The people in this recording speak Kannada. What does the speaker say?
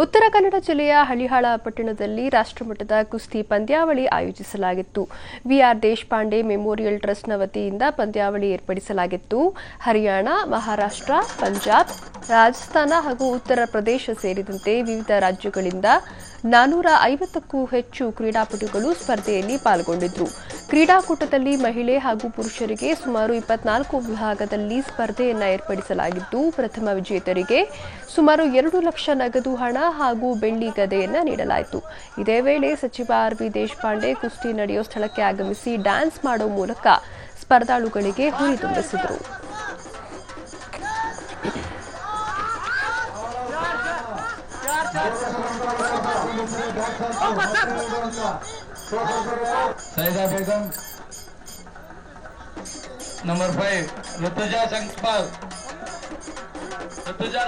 ಉತ್ತರ ಕನ್ನಡ ಜಿಲ್ಲೆಯ ಹಳಿಹಾಳ ಪಟ್ಟಣದಲ್ಲಿ ರಾಷ್ಟ್ರಮಟ್ಟದ ಕುಸ್ತಿ ಪಂದ್ಯಾವಳಿ ಆಯೋಜಿಸಲಾಗಿತ್ತು. ವಿಆರ್ ದೇಶಪಾಂಡೆ ಮೆಮೋರಿಯಲ್ ಟ್ರಸ್ಟ್ನ ವತಿಯಿಂದ ಪಂದ್ಯಾವಳಿ ಏರ್ಪಡಿಸಲಾಗಿತ್ತು. ಹರಿಯಾಣ, ಮಹಾರಾಷ್ಟ್ರ, ಪಂಜಾಬ್, ರಾಜಸ್ಥಾನ ಹಾಗೂ ಉತ್ತರ ಪ್ರದೇಶ ಸೇರಿದಂತೆ ವಿವಿಧ ರಾಜ್ಯಗಳಿಂದ 450ಕ್ಕೂ ಹೆಚ್ಚು ಕ್ರೀಡಾಪಟುಗಳು ಸ್ಪರ್ಧೆಯಲ್ಲಿ ಪಾಲ್ಗೊಂಡಿದ್ದರು. ಕ್ರೀಡಾಕೂಟದಲ್ಲಿ ಮಹಿಳೆ ಹಾಗೂ ಪುರುಷರಿಗೆ ಸುಮಾರು 24 ವಿಭಾಗದಲ್ಲಿ ಸ್ಪರ್ಧೆಯನ್ನು ಏರ್ಪಡಿಸಲಾಗಿದ್ದು, ಪ್ರಥಮ ವಿಜೇತರಿಗೆ ಸುಮಾರು 2 ಲಕ್ಷ ನಗದು ಹಣ ಹಾಗೂ ಬೆಳ್ಳಿ ಗದೆಯನ್ನು ನೀಡಲಾಯಿತು. ಇದೇ ವೇಳೆ ಸಚಿವ ಆರ್.ವಿ. ದೇಶಪಾಂಡೆ ಕುಸ್ತಿ ನಡೆಯೋ ಸ್ಥಳಕ್ಕೆ ಆಗಮಿಸಿ ಡ್ಯಾನ್ಸ್ ಮಾಡೋ ಮೂಲಕ ಸ್ಪರ್ಧಾಳುಗಳಿಗೆ ಹುರಿದುಂಬಿಸಿದರು. सईदा बेगम, नंबर 5 ऋतुजा संकपाल, ऋतुजा